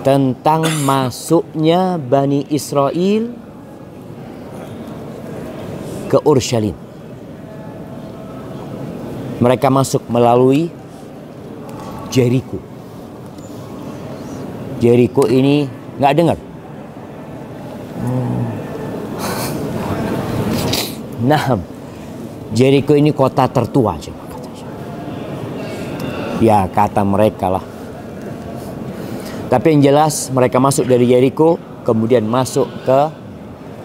tentang masuknya Bani Israel ke Urshalim. Mereka masuk melalui Jericho. Jericho ini nggak dengar. Nah, Jericho ini kota tertua, ya kata mereka lah. Tapi yang jelas mereka masuk dari Jericho, kemudian masuk ke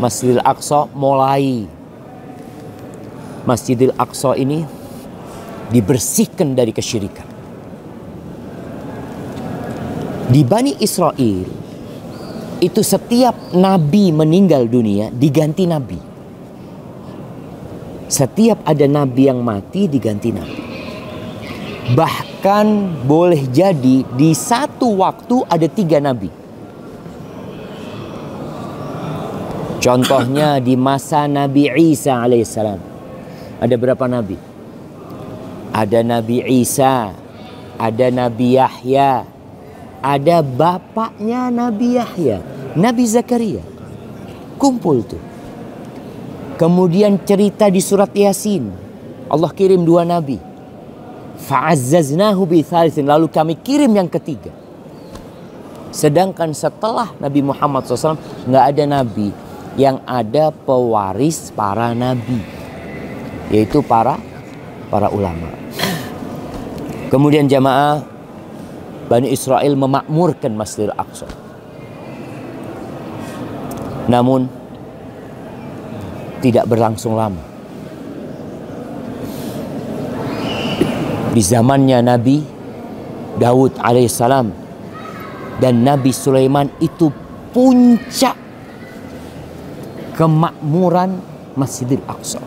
Masjidil Aqsa. Mulai Masjidil Aqsa ini dibersihkan dari kesyirikan. Di Bani Israel itu setiap nabi meninggal dunia diganti nabi. Setiap ada nabi yang mati diganti nabi. Bahkan boleh jadi di satu waktu ada 3 nabi. Contohnya di masa Nabi Isa alaihissalam. Ada berapa nabi? Ada Nabi Isa, ada Nabi Yahya, ada bapaknya Nabi Yahya, Nabi Zakaria. Kumpul tuh. Kemudian cerita di surat Yasin, Allah kirim 2 nabi. Fa'azzaznahu bi thalithin, lalu kami kirim yang ketiga. Sedangkan setelah Nabi Muhammad SAW nggak ada nabi, yang ada pewaris para nabi, yaitu para ulama. Kemudian jamaah, Bani Israel memakmurkan Masjidil Aqsa. Namun tidak berlangsung lama. Di zamannya Nabi Daud alaihissalam dan Nabi Sulaiman itu puncak kemakmuran Masjidil Aqsa.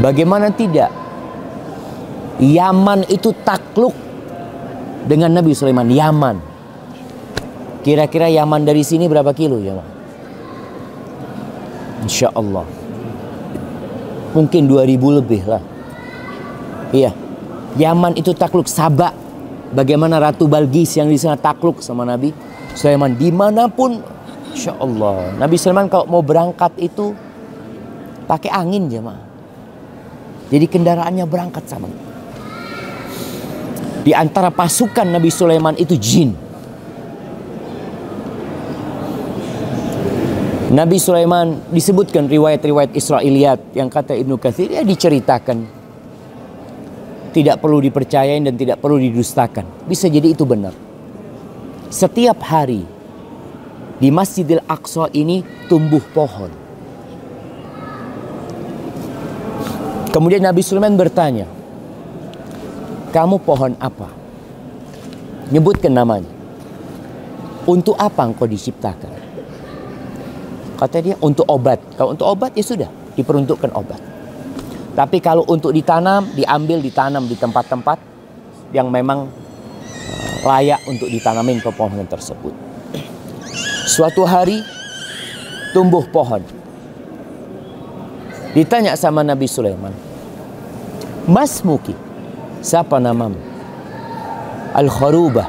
Bagaimana tidak? Yaman itu takluk dengan Nabi Sulaiman. Yaman. Kira-kira Yaman dari sini berapa kilo ya? Insya Allah mungkin 2000 lebih lah. Iya, Yaman itu takluk. Sabak, bagaimana Ratu Balqis yang di sana takluk sama Nabi Sulaiman. Dimanapun, Insya Allah. Nabi Sulaiman kalau mau berangkat itu pakai angin jemaah. Jadi kendaraannya berangkat sama. Di antara pasukan Nabi Sulaiman itu jin. Nabi Sulaiman disebutkan riwayat-riwayat Israiliyat yang kata Ibnu Katsir, ya diceritakan. Tidak perlu dipercayain dan tidak perlu didustakan. Bisa jadi itu benar. Setiap hari di Masjidil Aqsa ini tumbuh pohon. Kemudian Nabi Sulaiman bertanya, kamu pohon apa? Nyebutkan namanya. Untuk apa engkau diciptakan? Kata dia, untuk obat. Kalau untuk obat ya sudah, diperuntukkan obat. Tapi kalau untuk ditanam, ditanam di tempat-tempat yang memang layak untuk ditanamin pepohonan tersebut. Suatu hari tumbuh pohon. Ditanya sama Nabi Sulaiman, Mas Muki, siapa namamu? Al-Kharubah.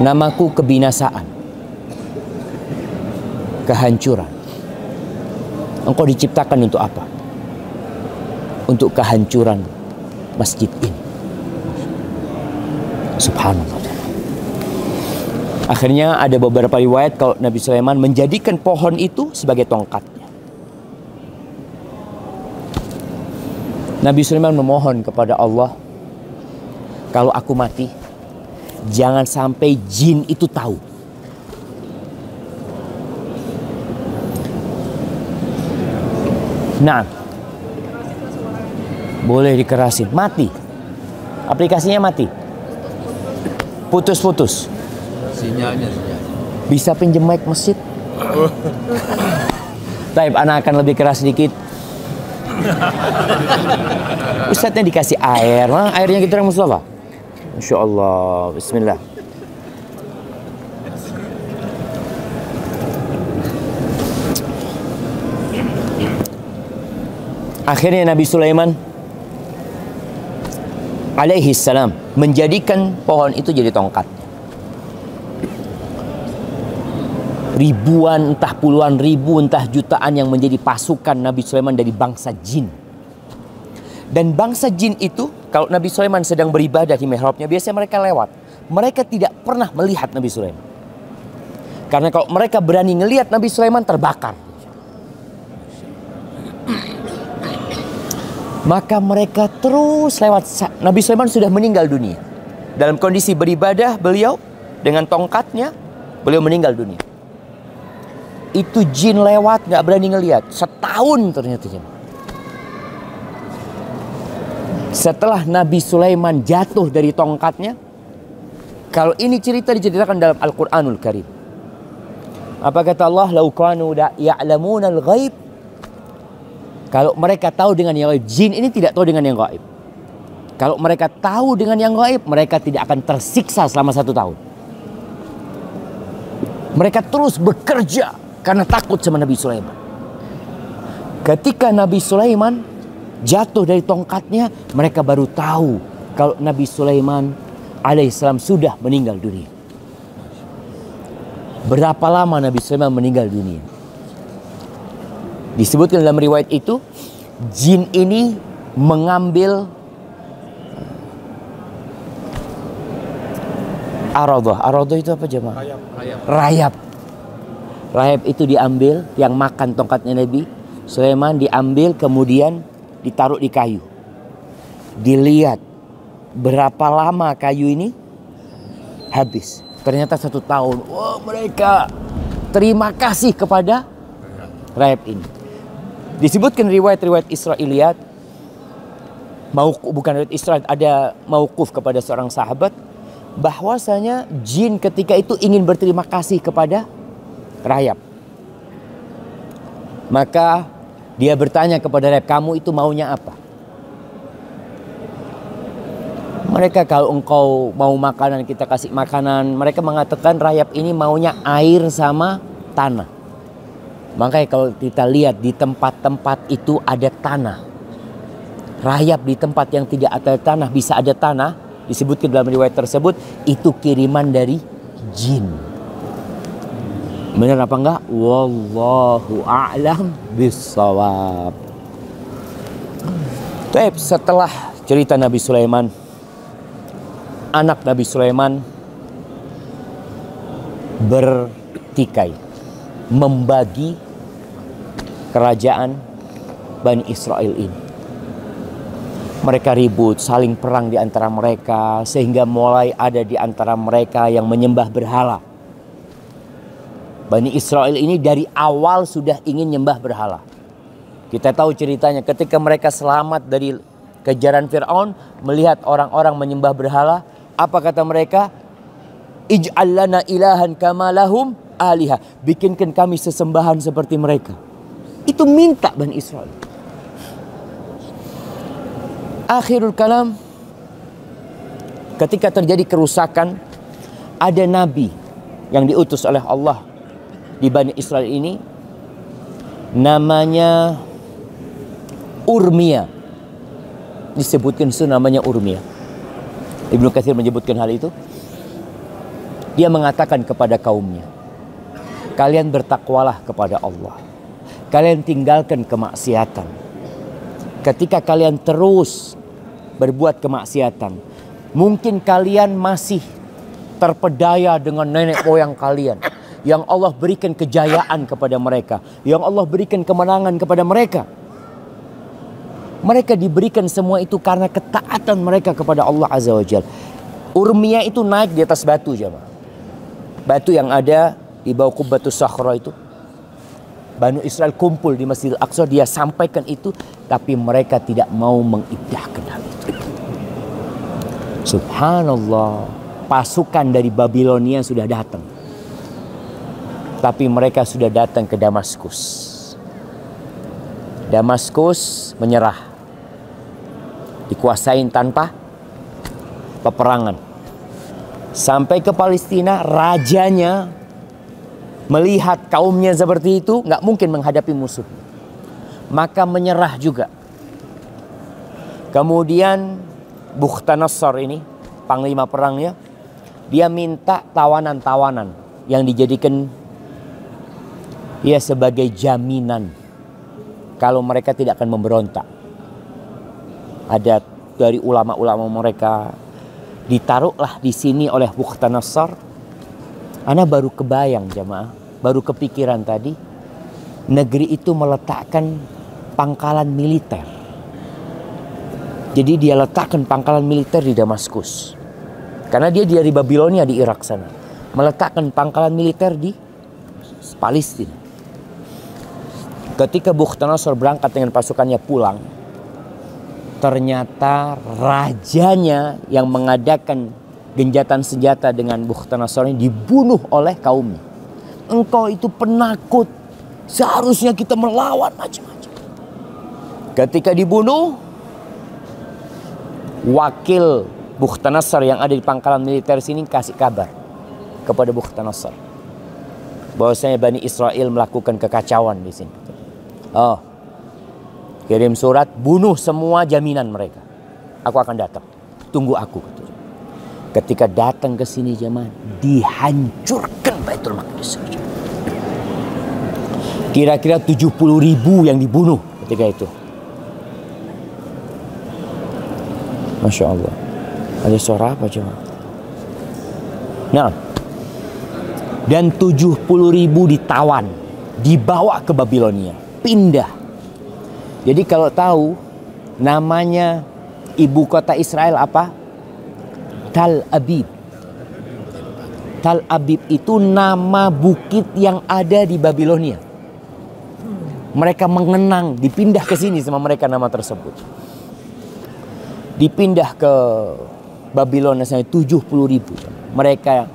Namaku kebinasaan, kehancuran. Engkau diciptakan untuk apa? Untuk kehancuran masjid ini. Subhanallah. Akhirnya ada beberapa riwayat kalau Nabi Sulaiman menjadikan pohon itu sebagai tongkatnya. Nabi Sulaiman memohon kepada Allah, kalau aku mati, jangan sampai jin itu tahu. Nah, boleh dikerasin, mati. Aplikasinya mati. Putus-putus. Sinyalnya. Bisa pinjem mic masjid? Taib, anak akan lebih keras sedikit. Ustadznya dikasih air. Mana airnya kita orang Mustafa? Insya Allah. Bismillah. Akhirnya Nabi Sulaiman alaihi salam menjadikan pohon itu jadi tongkat. Ribuan, entah puluhan ribu, entah jutaan yang menjadi pasukan Nabi Sulaiman dari bangsa jin. Dan bangsa jin itu, kalau Nabi Sulaiman sedang beribadah di mihrabnya, biasanya mereka lewat. Mereka tidak pernah melihat Nabi Sulaiman. Karena kalau mereka berani ngelihat Nabi Sulaiman, terbakar. Maka mereka terus lewat. Nabi Sulaiman sudah meninggal dunia. Dalam kondisi beribadah beliau dengan tongkatnya, beliau meninggal dunia. Itu jin lewat gak berani ngelihat. Setahun ternyata. Setelah Nabi Sulaiman jatuh dari tongkatnya, kalau ini cerita diceritakan dalam Al-Quranul Karim. Apa kata Allah? Lau kanu ya'lamunal ghaib. Kalau mereka tahu dengan yang gaib. Jin ini tidak tahu dengan yang gaib. Kalau mereka tahu dengan yang gaib, mereka tidak akan tersiksa selama 1 tahun. Mereka terus bekerja karena takut sama Nabi Sulaiman. Ketika Nabi Sulaiman jatuh dari tongkatnya, mereka baru tahu kalau Nabi Sulaiman alaihissalam sudah meninggal dunia. Berapa lama Nabi Sulaiman meninggal dunia? Disebutkan dalam riwayat itu, jin ini mengambil aradah. Aradah itu apa jemaah? Rayap. Rayap itu diambil, yang makan tongkatnya Nabi Sulaiman diambil, kemudian ditaruh di kayu. Dilihat berapa lama kayu ini habis. Ternyata 1 tahun. Wah, mereka terima kasih kepada rayap ini. Disebutkan riwayat-riwayat Israiliyat, bukan riwayat Israel, ada mauquf kepada seorang sahabat, bahwasanya jin ketika itu ingin berterima kasih kepada rayap. Maka dia bertanya kepada rayap, kamu itu maunya apa? Mereka, kalau engkau mau makanan, kita kasih makanan. Mereka mengatakan rayap ini maunya air sama tanah. Makanya kalau kita lihat di tempat-tempat itu ada tanah. Rayap di tempat yang tidak ada tanah bisa ada tanah. Disebutkan dalam riwayat tersebut, itu kiriman dari jin. Benar apa enggak? Wallahu a'lam bissawab. Baik, setelah cerita Nabi Sulaiman, anak Nabi Sulaiman bertikai, membagi kerajaan Bani Israel ini. Mereka ribut, saling perang di antara mereka, sehingga mulai ada di antara mereka yang menyembah berhala. Bani Israel ini dari awal sudah ingin nyembah berhala. Kita tahu ceritanya, ketika mereka selamat dari kejaran Fir'aun, melihat orang-orang menyembah berhala, apa kata mereka? Ij'al lana ilahan kama lahum alihah. Bikinkan kami sesembahan seperti mereka. Itu minta Bani Israel. Akhirul kalam, ketika terjadi kerusakan, ada nabi yang diutus oleh Allah di Bani Israel ini, namanya Urmia. Disebutkan itu namanya Urmia. Ibnu Katsir menyebutkan hal itu. Dia mengatakan kepada kaumnya, kalian bertakwalah kepada Allah. Kalian tinggalkan kemaksiatan. Ketika kalian terus berbuat kemaksiatan, mungkin kalian masih terpedaya dengan nenek moyang kalian, yang Allah berikan kejayaan kepada mereka, yang Allah berikan kemenangan kepada mereka. Mereka diberikan semua itu karena ketaatan mereka kepada Allah Azza wa Jalla. Urmia itu naik di atas batu, jemaah. Batu yang ada di bawah Qubbatus Sakhra itu. Bani Israel kumpul di Masjidil Aqsa, dia sampaikan itu, tapi mereka tidak mau mengindahkan hal itu. Subhanallah, pasukan dari Babilonia sudah datang. Tapi mereka sudah datang ke Damaskus. Damaskus menyerah. Dikuasain tanpa peperangan. Sampai ke Palestina, rajanya melihat kaumnya seperti itu, nggak mungkin menghadapi musuh. Maka menyerah juga. Kemudian Bukhtanasar ini, panglima perangnya, dia minta tawanan-tawanan yang dijadikan ya sebagai jaminan kalau mereka tidak akan memberontak. Ada dari ulama-ulama mereka, ditaruhlah di sini oleh Bukhtanasar. Ana baru kebayang jamaah, baru kepikiran tadi, negeri itu meletakkan pangkalan militer. Jadi dia letakkan pangkalan militer di Damaskus. Karena dia dari Babilonia di Irak sana. Meletakkan pangkalan militer di Palestina. Ketika Bukhtanasar berangkat dengan pasukannya pulang, ternyata rajanya yang mengadakan genjatan senjata dengan Bukhtanasar ini dibunuh oleh kaumnya. Engkau itu penakut, seharusnya kita melawan macam-macam. Ketika dibunuh, wakil Bukhtanasar yang ada di pangkalan militer sini kasih kabar kepada Bukhtanasar bahwasanya Bani Israel melakukan kekacauan di sini. Oh, kirim surat, bunuh semua jaminan mereka. Aku akan datang. Tunggu aku. Ketika datang ke sini jemaah, dihancurkan Baitul Maqdis. Kira-kira 70.000 yang dibunuh ketika itu. Masya Allah. Ada suara apa jemaah? Nah, dan 70.000 ditawan, dibawa ke Babilonia, pindah. Jadi kalau tahu namanya ibu kota Israel apa? Tal Abib. Tal Abib itu nama bukit yang ada di Babilonia. Mereka mengenang, dipindah ke sini sama mereka nama tersebut. Dipindah ke Babilonia sampai 70.000. Mereka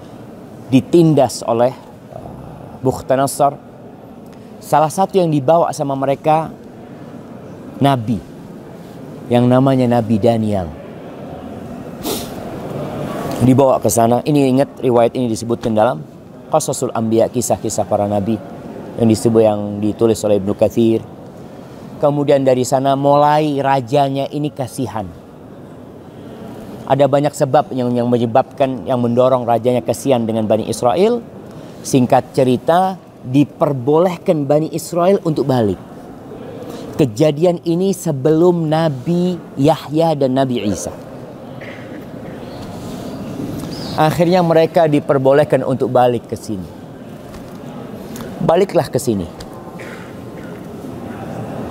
ditindas oleh Bukhtanasar. Salah satu yang dibawa sama mereka nabi yang namanya Nabi Daniel. Dibawa ke sana. Ini ingat riwayat ini disebutkan dalam Qasasul Anbiya, kisah-kisah para nabi yang disebut, yang ditulis oleh Ibnu Katsir. Kemudian dari sana mulai rajanya ini kasihan. Ada banyak sebab yang menyebabkan, yang mendorong rajanya kasihan dengan Bani Israel. Singkat cerita, diperbolehkan Bani Israel untuk balik. Kejadian ini sebelum Nabi Yahya dan Nabi Isa. Akhirnya mereka diperbolehkan untuk balik ke sini. Baliklah ke sini.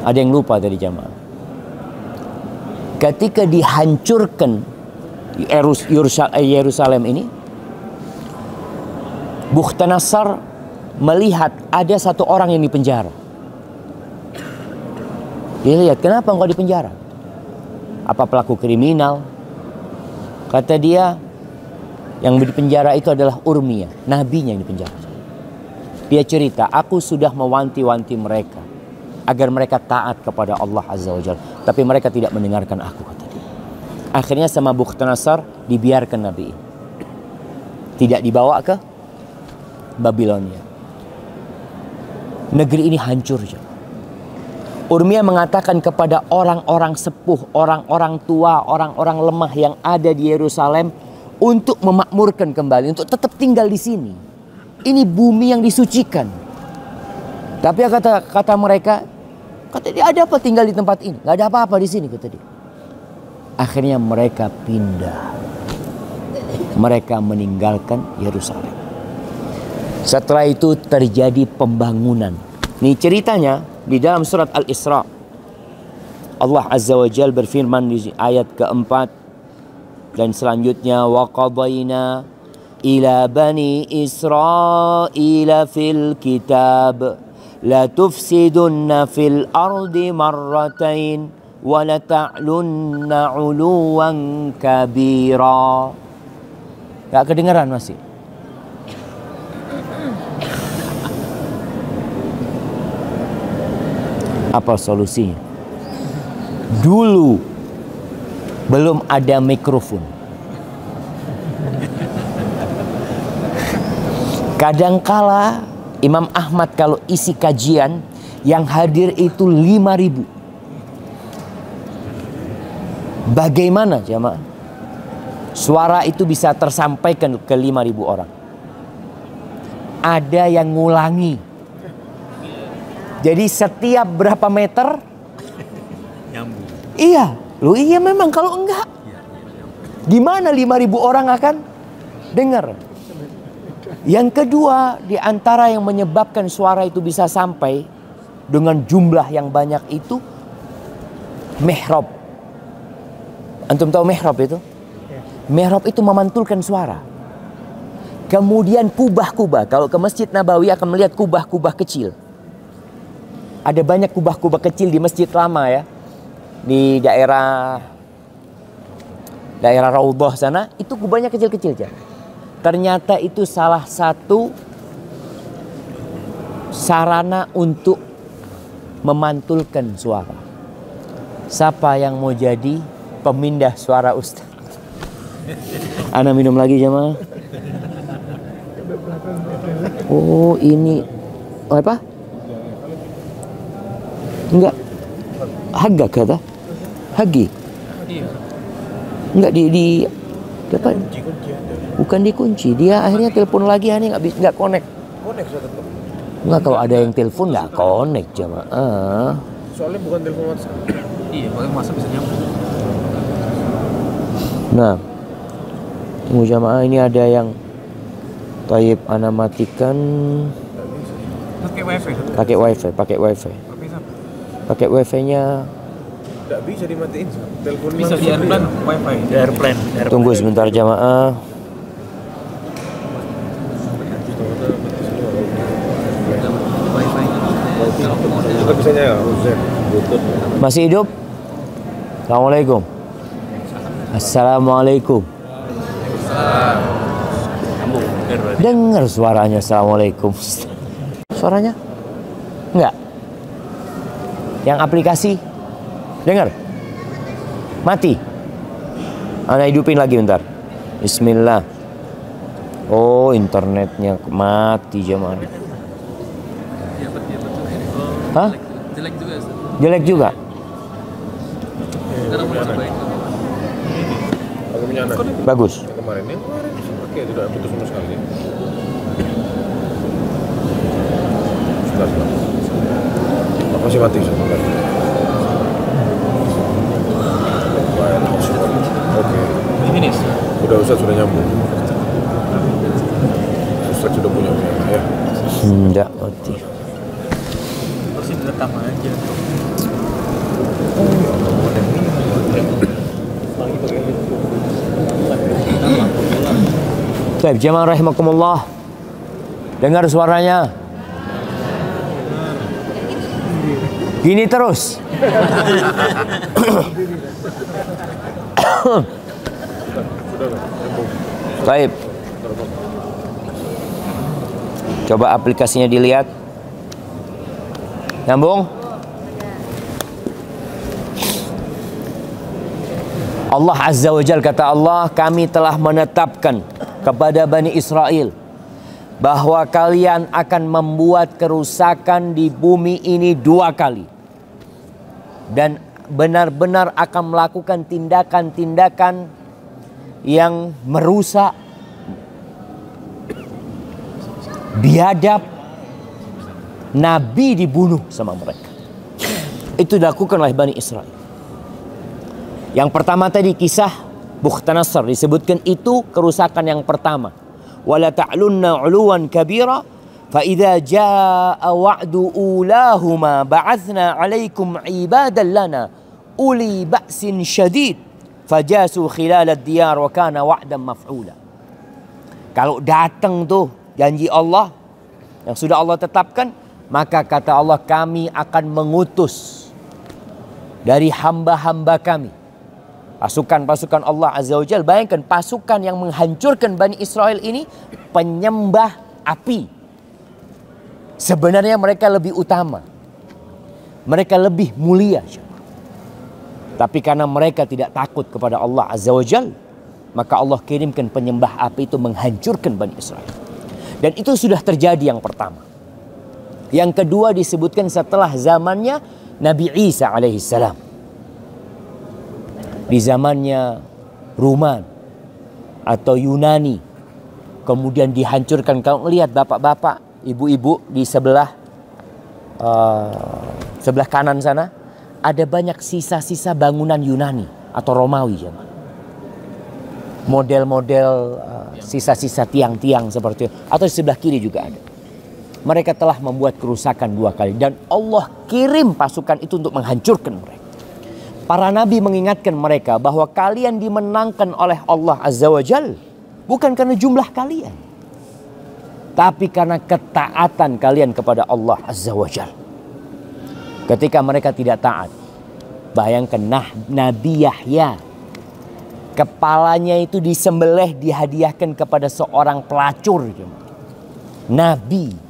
Ada yang lupa tadi jamaah. Ketika dihancurkan Yerusalem ini, Bukhtanasar melihat ada satu orang yang dipenjara. Dia lihat, kenapa engkau dipenjara? Apa pelaku kriminal? Kata dia, yang dipenjara itu adalah Urmia, nabinya yang dipenjara. Dia cerita, aku sudah mewanti-wanti mereka agar mereka taat kepada Allah Azza wa Jalla, tapi mereka tidak mendengarkan aku, kata dia. Akhirnya sama Bukhtanasar dibiarkan nabi ini. Tidak dibawa ke Babilonia. Negeri ini hancur. Urmia mengatakan kepada orang-orang sepuh, orang-orang tua, orang-orang lemah yang ada di Yerusalem untuk memakmurkan kembali, untuk tetap tinggal di sini. Ini bumi yang disucikan. Tapi kata mereka, kata dia, ada apa tinggal di tempat ini? Gak ada apa-apa di sini, kata dia. Akhirnya mereka pindah. Mereka meninggalkan Yerusalem. Setelah itu terjadi pembangunan. Ini ceritanya di dalam surat Al-Isra. Allah Azza wa Jalla berfirman di ayat keempat dan selanjutnya, wa qadayna ila bani Israila fil kitab la tufsidunna fil ardi marratain wa la ta'lunna 'uluwan kabira. Gak kedengaran masih? Apa solusinya? Dulu belum ada mikrofon. Kadangkala Imam Ahmad kalau isi kajian yang hadir itu 5.000. Bagaimana jamaah? suara itu bisa tersampaikan ke 5.000 orang. Ada yang ngulangi. Jadi setiap berapa meter nyambung. iya, iya memang, kalau enggak gimana 5.000 orang akan dengar? Yang kedua, di antara yang menyebabkan suara itu bisa sampai dengan jumlah yang banyak itu mihrab. Antum tahu mihrab itu? Mihrab itu memantulkan suara. Kemudian kubah-kubah. Kalau ke Masjid Nabawi akan melihat kubah-kubah kecil. Ada banyak kubah-kubah kecil di Masjid Lama ya. Di daerah Raudhah sana, itu kubahnya kecil-kecil aja. Ternyata itu salah satu sarana untuk memantulkan suara. Siapa yang mau jadi pemindah suara Ustaz? Ana minum lagi jemaah. Oh ini apa? Enggak. Haga kata? Hagi. Enggak di apa? Bukan dikunci. Dia akhirnya telepon lagi, aneh nggak connect. Enggak, kalau ada yang telepon nggak connect jemaah. Soalnya bukan telepon WhatsApp. Iya, pakai WhatsApp bisa nyambung. Nah, tunggu jamaah, ini ada yang Taib, ana matikan. Pakai wifi. Pakai wifi-nya. Tidak bisa dimatiin. Telepon bisa di airplane, wifi. Di airplane. Tunggu sebentar jamaah. Juga bisanya ya, masih hidup? Assalamualaikum. Assalamualaikum. Dengar suaranya. Assalamualaikum. Suaranya? Enggak. Yang aplikasi? Dengar? Mati. Ana hidupin lagi bentar. Bismillah. Oh, internetnya mati jemaah. Hah? Jelek juga. Jelek juga. Bagus. Kemarin pakai tidak putus sama sekali. Sudah. Masih mati sebentar. Oke. Ini udah Ustaz sudah nyambung. Ustaz sudah punya ya. Enggak mati. Terus direkam aja. Baik, jemaah rahimakumullah. Dengar suaranya. Gini terus. Baik. Coba aplikasinya dilihat. Nyambung? Allah Azza wa Jalla, kata Allah, kami telah menetapkan kepada Bani Israel bahwa kalian akan membuat kerusakan di bumi ini 2 kali. Dan benar-benar akan melakukan tindakan-tindakan yang merusak, biadab, Nabi dibunuh sama mereka. Itu dilakukan oleh Bani Israel. Yang pertama tadi kisah Bukhtanasar disebutkan, itu kerusakan yang pertama. Wala ta'lunna 'uluwan kabira fa idza jaa wa'du ulahuma ba'athna 'alaikum 'ibadan lana uli ba'sin syadid fajasu khilal ad-diyar wa kana wa'dan maf'ula. Kalau datang tuh janji Allah yang sudah Allah tetapkan, maka kata Allah, kami akan mengutus dari hamba-hamba kami, pasukan-pasukan Allah Azza wa Jalla. Bayangkan pasukan yang menghancurkan Bani Israel ini penyembah api. Sebenarnya mereka lebih utama, mereka lebih mulia. Tapi karena mereka tidak takut kepada Allah Azza wa Jalla, maka Allah kirimkan penyembah api itu menghancurkan Bani Israel. Dan itu sudah terjadi yang pertama. Yang kedua disebutkan setelah zamannya Nabi Isa alaihissalam. Di zamannya Ruman, atau Yunani, kemudian dihancurkan. Kalau lihat bapak-bapak, ibu-ibu di sebelah kanan sana, ada banyak sisa-sisa bangunan Yunani atau Romawi. Model-model sisa-sisa tiang-tiang seperti itu. Atau di sebelah kiri juga ada. Mereka telah membuat kerusakan 2 kali. Dan Allah kirim pasukan itu untuk menghancurkan mereka. Para nabi mengingatkan mereka bahwa kalian dimenangkan oleh Allah Azza wa Jal. Bukan karena jumlah kalian. Tapi karena ketaatan kalian kepada Allah Azza wa Jal. Ketika mereka tidak taat. Bayangkan Nabi Yahya. Kepalanya itu disembelih, dihadiahkan kepada seorang pelacur. Nabi.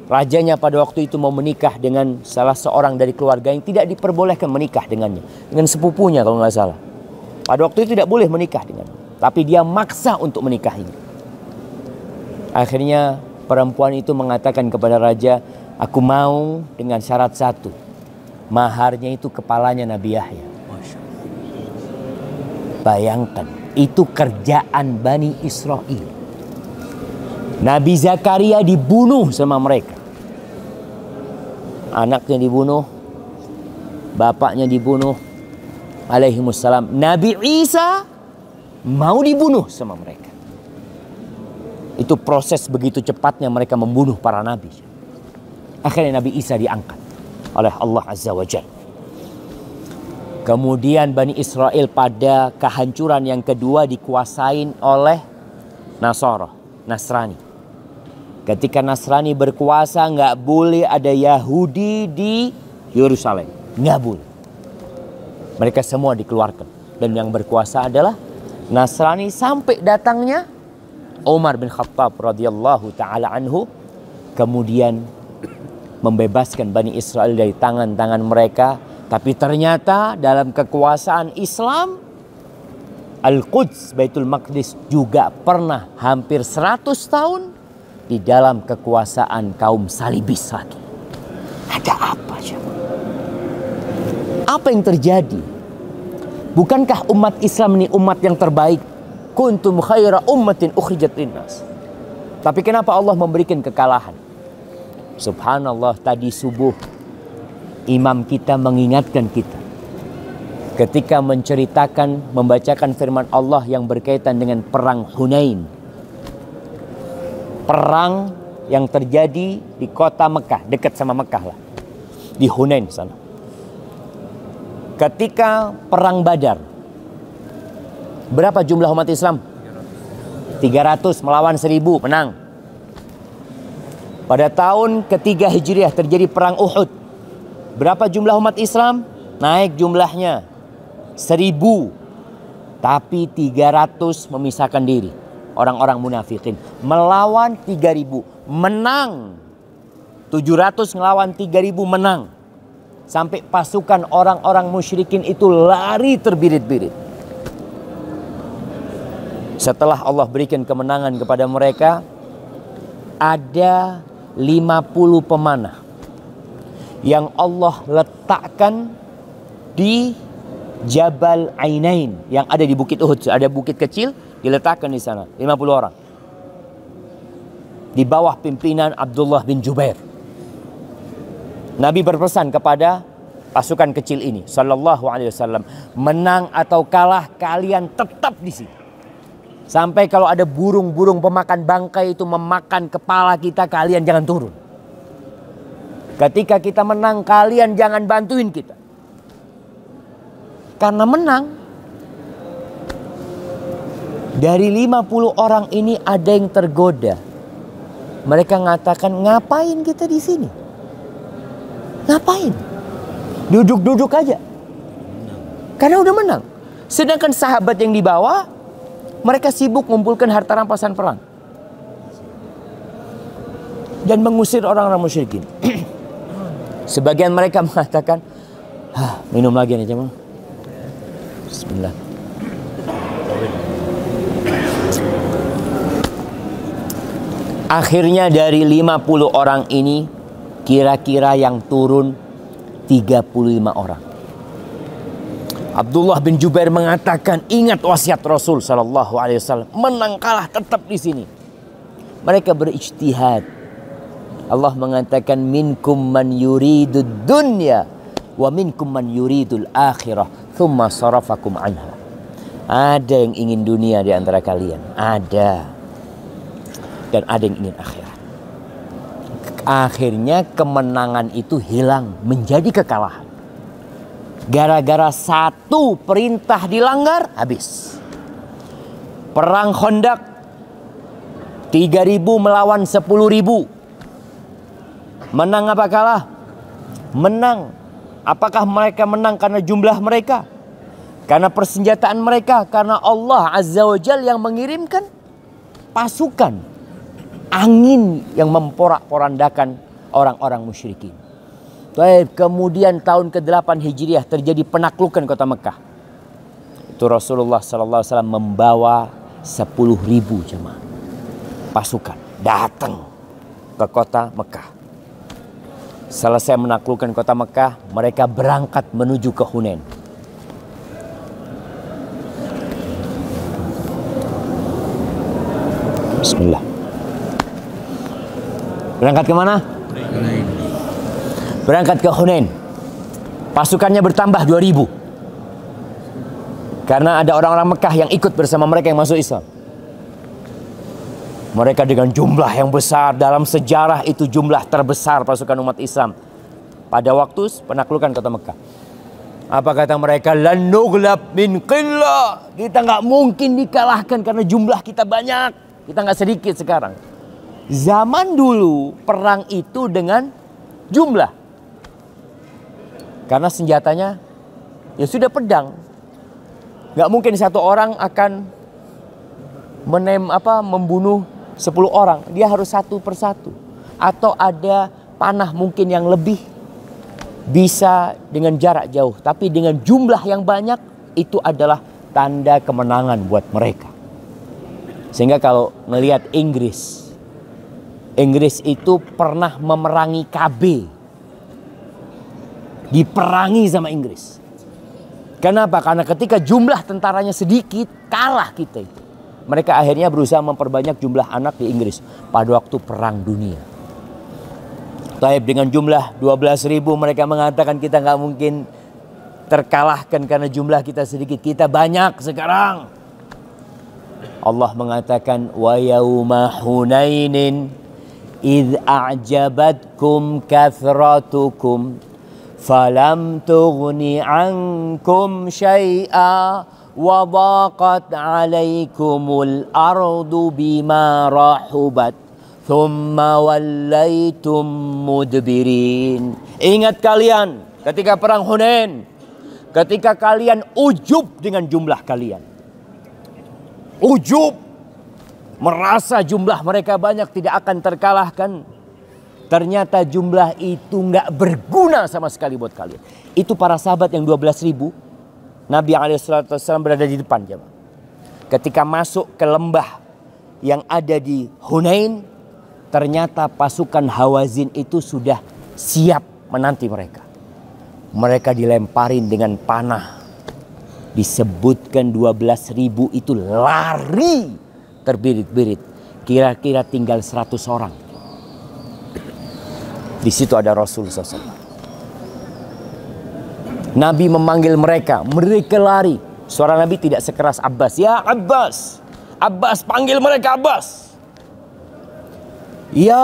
Rajanya pada waktu itu mau menikah dengan salah seorang dari keluarga yang tidak diperbolehkan menikah dengannya. Dengan sepupunya kalau nggak salah. Pada waktu itu tidak boleh menikah dengannya. Tapi dia maksa untuk menikahinya. Akhirnya perempuan itu mengatakan kepada raja, aku mau dengan syarat satu. Maharnya itu kepalanya Nabi Yahya. Bayangkan, itu kerjaan Bani Israel. Nabi Zakaria dibunuh sama mereka. Anaknya dibunuh, bapaknya dibunuh, alaihimussalam. Nabi Isa mau dibunuh sama mereka. Itu proses begitu cepatnya mereka membunuh para nabi. Akhirnya Nabi Isa diangkat oleh Allah Azza wa Jalla. Kemudian Bani Israel pada kehancuran yang kedua dikuasain oleh Nasrani. Ketika Nasrani berkuasa, nggak boleh ada Yahudi di Yerusalem. Nggak boleh. Mereka semua dikeluarkan. Dan yang berkuasa adalah Nasrani sampai datangnya Umar bin Khattab radhiyallahu ta'ala anhu. Kemudian membebaskan Bani Israel dari tangan-tangan mereka. Tapi ternyata dalam kekuasaan Islam, Al-Quds, Baitul Maqdis juga pernah hampir 100 tahun di dalam kekuasaan kaum salibis lagi. Ada apa coba? Apa yang terjadi? Bukankah umat Islam ini umat yang terbaik? Kuntum khaira ummatin ukhrijat linnas. Tapi kenapa Allah memberikan kekalahan? Subhanallah, tadi subuh imam kita mengingatkan kita ketika menceritakan, membacakan firman Allah yang berkaitan dengan perang Hunain. Perang yang terjadi di kota Mekah, dekat sama Mekah lah. Di Hunain sana. Ketika perang Badar, berapa jumlah umat Islam? 300 melawan 1000, menang. Pada tahun ketiga Hijriah terjadi perang Uhud. Berapa jumlah umat Islam? Naik jumlahnya 1000. Tapi 300 memisahkan diri. Orang-orang munafikin melawan 3000, menang. 700 melawan 3000, menang. Sampai pasukan orang-orang musyrikin itu lari terbirit-birit. Setelah Allah berikan kemenangan kepada mereka, ada 50 pemanah yang Allah letakkan di Jabal Ainain yang ada di Bukit Uhud. Ada bukit kecil diletakkan di sana, 50 orang. Di bawah pimpinan Abdullah bin Jubair. Nabi berpesan kepada pasukan kecil ini, sallallahu alaihi wasallam, menang atau kalah kalian tetap di sini. Sampai kalau ada burung-burung pemakan bangkai itu memakan kepala kita, kalian jangan turun. Ketika kita menang, kalian jangan bantuin kita. Karena menang. Dari 50 orang ini ada yang tergoda. Mereka mengatakan, ngapain kita di sini? Ngapain? Duduk-duduk aja. Karena udah menang. Sedangkan sahabat yang dibawa, mereka sibuk mengumpulkan harta rampasan perang. Dan mengusir orang-orang musyrikin. Sebagian mereka mengatakan, minum lagi nih jemaah. Bismillah. Akhirnya dari 50 orang ini, kira-kira yang turun 35 orang. Abdullah bin Jubair mengatakan, ingat wasiat Rasul sallallahu alaihi wasallam, menang kalah tetap di sini. Mereka berijtihad. Allah mengatakan, minkum man yuridud dunya wa minkum man yuridul akhirah thumma sarafakum anha. Ada yang ingin dunia di antara kalian, ada. Dan ada yang ingin akhirat. Akhirnya kemenangan itu hilang menjadi kekalahan. Gara-gara satu perintah dilanggar, habis. Perang Khandaq, 3.000 melawan 10.000. Menang apa kalah? Menang. Apakah mereka menang karena jumlah mereka? Karena persenjataan mereka? Karena Allah Azza wa Jalla yang mengirimkan pasukan. Angin yang memporak-porandakan orang-orang musyrikin. Baik, kemudian tahun ke-8 Hijriah terjadi penaklukan kota Mekah. Itu Rasulullah SAW membawa 10.000 jemaah pasukan datang ke kota Mekah. Selesai menaklukkan kota Mekah, mereka berangkat menuju ke Hunain. Bismillah. Berangkat ke mana? Hunain. Berangkat ke Hunain. Pasukannya bertambah 2.000. Karena ada orang-orang Mekah yang ikut bersama mereka yang masuk Islam. Mereka dengan jumlah yang besar, dalam sejarah itu jumlah terbesar pasukan umat Islam pada waktu penaklukan kota Mekah. Apa kata mereka? Lan nughlab min qillah. Kita nggak mungkin dikalahkan karena jumlah kita banyak. Kita nggak sedikit sekarang. Zaman dulu perang itu dengan jumlah. Karena senjatanya ya sudah pedang. Nggak mungkin satu orang akan membunuh 10 orang. Dia harus satu persatu. Atau ada panah mungkin yang lebih bisa dengan jarak jauh. Tapi dengan jumlah yang banyak, itu adalah tanda kemenangan buat mereka. Sehingga kalau melihat Inggris itu pernah memerangi KB. Diperangi sama Inggris. Kenapa? Karena ketika jumlah tentaranya sedikit, kalah kita itu. Mereka akhirnya berusaha memperbanyak jumlah anak di Inggris pada waktu perang dunia. Taib dengan jumlah 12.000, mereka mengatakan kita nggak mungkin terkalahkan karena jumlah kita sedikit. Kita banyak sekarang. Allah mengatakan, wa yauma hunainin idh a'jabatkum kathratukum falam tughni ankum syai'a wa dhaqat 'alaikumul ardu bima rahubat thumma wallaitum mudbirin. Ingat kalian ketika perang Hunain, ketika kalian ujub dengan jumlah kalian. Ujub, merasa jumlah mereka banyak tidak akan terkalahkan. Ternyata jumlah itu nggak berguna sama sekali buat kalian. Itu para sahabat yang 12.000. Nabi SAW berada di depan jemaah. Ketika masuk ke lembah yang ada di Hunain, ternyata pasukan Hawazin itu sudah siap menanti mereka. Mereka dilemparin dengan panah. Disebutkan 12.000 itu lari terbirit-birit. Kira-kira tinggal 100 orang. Di situ ada Rasul SAW. Nabi memanggil mereka, mereka lari. Suara Nabi tidak sekeras Abbas. Ya Abbas, Abbas panggil mereka Abbas. Ya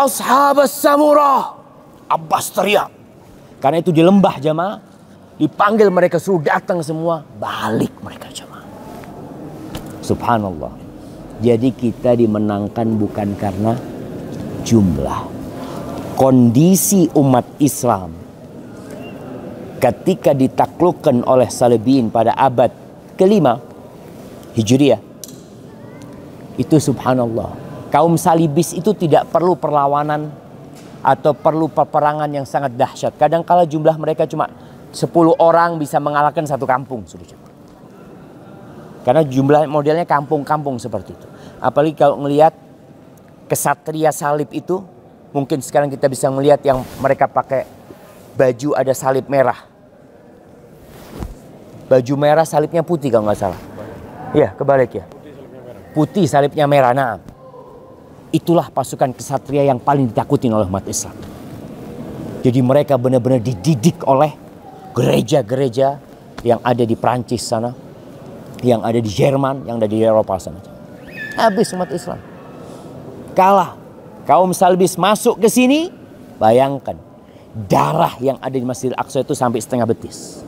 ashabas samurah, Abbas teriak. Karena itu di lembah jamaah, dipanggil mereka suruh datang semua, balik mereka jamaah. Subhanallah. Jadi kita dimenangkan bukan karena jumlah. Kondisi umat Islam ketika ditaklukkan oleh Salibiyin pada abad ke-5 Hijriah, itu subhanallah, kaum Salibis itu tidak perlu perlawanan atau perlu peperangan yang sangat dahsyat. Kadang-kala jumlah mereka cuma 10 orang bisa mengalahkan satu kampung. Karena jumlah modelnya kampung-kampung seperti itu. Apalagi kalau melihat kesatria salib itu, mungkin sekarang kita bisa melihat yang mereka pakai baju ada salib merah. Baju merah, salibnya putih kalau nggak salah. Iya, kebalik ya. Putih, salibnya merah. Nah, itulah pasukan kesatria yang paling ditakutin oleh umat Islam. Jadi mereka benar-benar dididik oleh gereja-gereja yang ada di Prancis sana, yang ada di Jerman, yang ada di Eropa sana. Habis umat Islam. Kalah. Kaum salibis masuk ke sini, bayangkan. Darah yang ada di Masjidil Aqsa itu sampai setengah betis.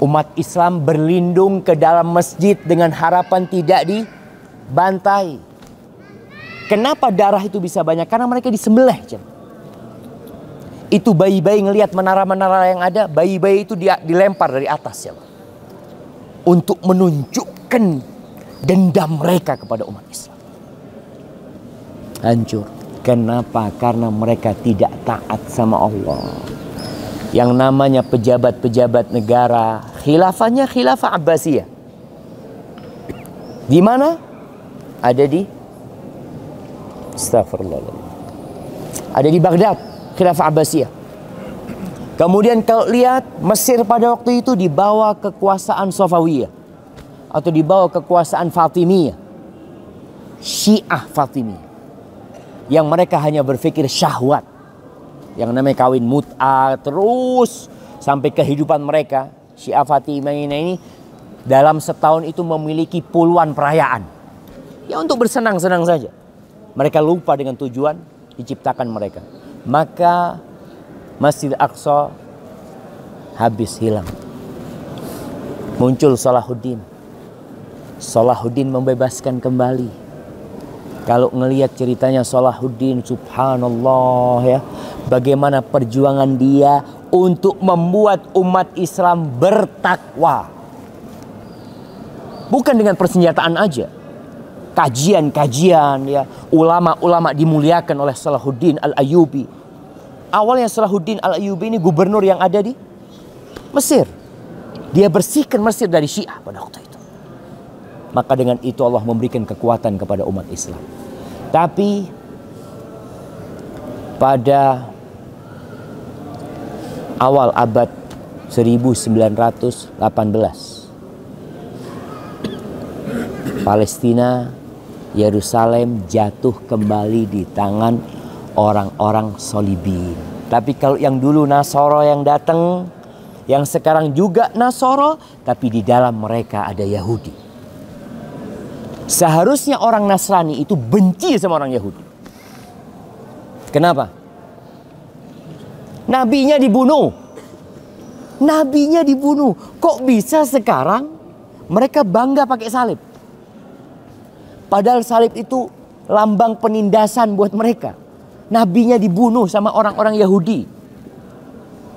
Umat Islam berlindung ke dalam masjid dengan harapan tidak dibantai. Kenapa darah itu bisa banyak? Karena mereka disembelih. Itu bayi-bayi ngelihat menara-menara yang ada, bayi-bayi itu dilempar dari atas ya, untuk menunjukkan dendam mereka kepada umat Islam. Hancur. Kenapa? Karena mereka tidak taat sama Allah. Yang namanya pejabat-pejabat negara, khilafahnya khilafah Abbasiyah. Di mana? Ada di Astagfirullahaladzim. Ada di Baghdad, khilafah Abbasiyah. Kemudian kalau lihat Mesir pada waktu itu di bawah kekuasaan Safawiyah atau di bawah kekuasaan Fatimiyah, Syiah Fatimiyah, yang mereka hanya berpikir syahwat, yang namanya kawin mut'ah terus sampai kehidupan mereka. Syiah Fatimiyah ini dalam setahun itu memiliki puluhan perayaan, ya untuk bersenang-senang saja. Mereka lupa dengan tujuan diciptakan mereka. Maka Masjid Aqsa habis hilang. Muncul Salahuddin. Salahuddin membebaskan kembali. Kalau ngelihat ceritanya Salahuddin, subhanallah ya, bagaimana perjuangan dia untuk membuat umat Islam bertakwa. Bukan dengan persenjataan aja. Kajian-kajian ya, ulama-ulama dimuliakan oleh Salahuddin Al-Ayyubi. Awalnya Salahuddin Al-Ayyubi ini gubernur yang ada di Mesir. Dia bersihkan Mesir dari Syiah pada waktu itu. Maka dengan itu Allah memberikan kekuatan kepada umat Islam. Tapi pada awal abad 1918, Palestina, Yerusalem jatuh kembali di tangan orang-orang Salibin. Tapi kalau yang dulu Nasoro yang datang, yang sekarang juga Nasoro, tapi di dalam mereka ada Yahudi. Seharusnya orang Nasrani itu benci sama orang Yahudi. Kenapa? Nabinya dibunuh. Nabinya dibunuh. Kok bisa sekarang mereka bangga pakai salib? Padahal salib itu lambang penindasan buat mereka. Nabinya dibunuh sama orang-orang Yahudi.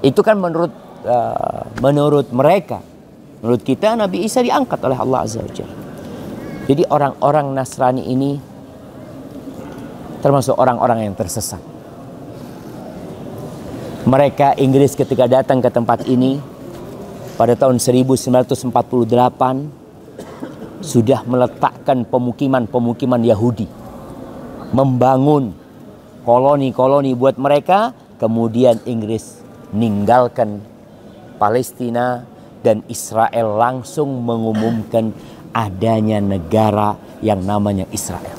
Itu kan menurut mereka. Menurut kita Nabi Isa diangkat oleh Allah Azza wa Jalla. Jadi orang-orang Nasrani ini termasuk orang-orang yang tersesat. Mereka Inggris ketika datang ke tempat ini pada tahun 1948 sudah meletakkan pemukiman-pemukiman Yahudi. Membangun koloni-koloni buat mereka. Kemudian Inggris meninggalkan Palestina dan Israel langsung mengumumkan adanya negara yang namanya Israel.